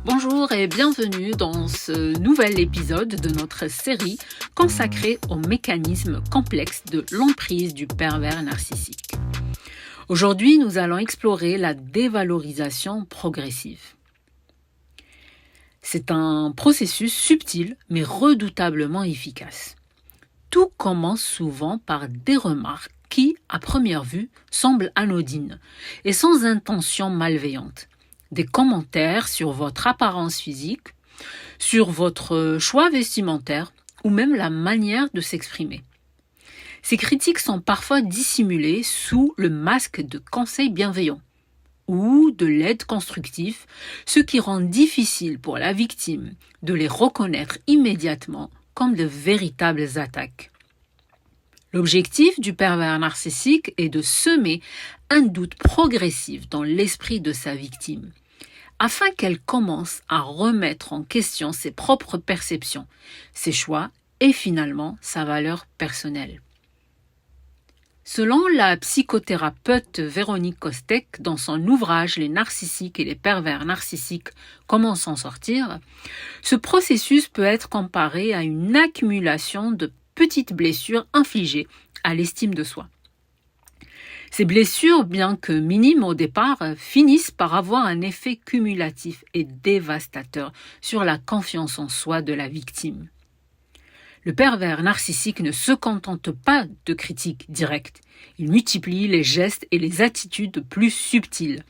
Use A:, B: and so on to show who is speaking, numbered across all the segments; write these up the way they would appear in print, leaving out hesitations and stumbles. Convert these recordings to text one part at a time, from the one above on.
A: Bonjour et bienvenue dans ce nouvel épisode de notre série consacrée au mécanisme complexe de l'emprise du pervers narcissique. Aujourd'hui, nous allons explorer la dévalorisation progressive. C'est un processus subtil mais redoutablement efficace. Tout commence souvent par des remarques qui, à première vue, semblent anodines et sans intention malveillante. Des commentaires sur votre apparence physique, sur votre choix vestimentaire ou même la manière de s'exprimer. Ces critiques sont parfois dissimulées sous le masque de conseils bienveillants ou de l'aide constructive, ce qui rend difficile pour la victime de les reconnaître immédiatement comme de véritables attaques. L'objectif du pervers narcissique est de semer un doute progressif dans l'esprit de sa victime, afin qu'elle commence à remettre en question ses propres perceptions, ses choix et finalement sa valeur personnelle. Selon la psychothérapeute Véronique Costec, dans son ouvrage « Les narcissiques et les pervers narcissiques, comment s'en sortir ?», ce processus peut être comparé à une accumulation de petites blessures infligées à l'estime de soi. Ces blessures, bien que minimes au départ, finissent par avoir un effet cumulatif et dévastateur sur la confiance en soi de la victime. Le pervers narcissique ne se contente pas de critiques directes. Il multiplie les gestes et les attitudes plus subtiles,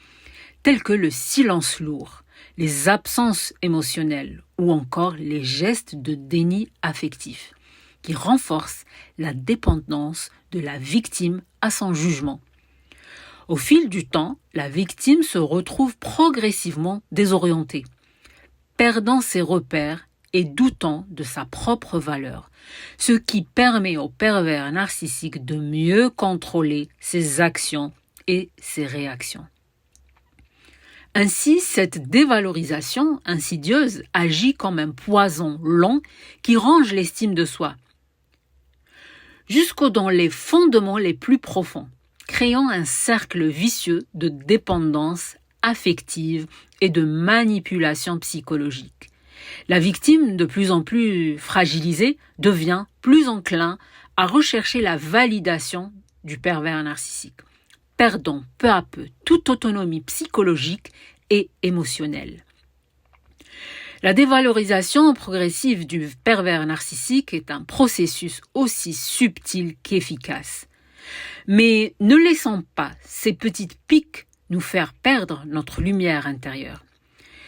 A: tels que le silence lourd, les absences émotionnelles ou encore les gestes de déni affectif, qui renforcent la dépendance de la victime à son jugement. Au fil du temps, la victime se retrouve progressivement désorientée, perdant ses repères et doutant de sa propre valeur, ce qui permet au pervers narcissique de mieux contrôler ses actions et ses réactions. Ainsi, cette dévalorisation insidieuse agit comme un poison lent qui ronge l'estime de soi, jusqu'au dans les fondements les plus profonds, créant un cercle vicieux de dépendance affective et de manipulation psychologique. La victime, de plus en plus fragilisée, devient plus enclin à rechercher la validation du pervers narcissique, perdant peu à peu toute autonomie psychologique et émotionnelle. La dévalorisation progressive du pervers narcissique est un processus aussi subtil qu'efficace. Mais ne laissons pas ces petites piques nous faire perdre notre lumière intérieure.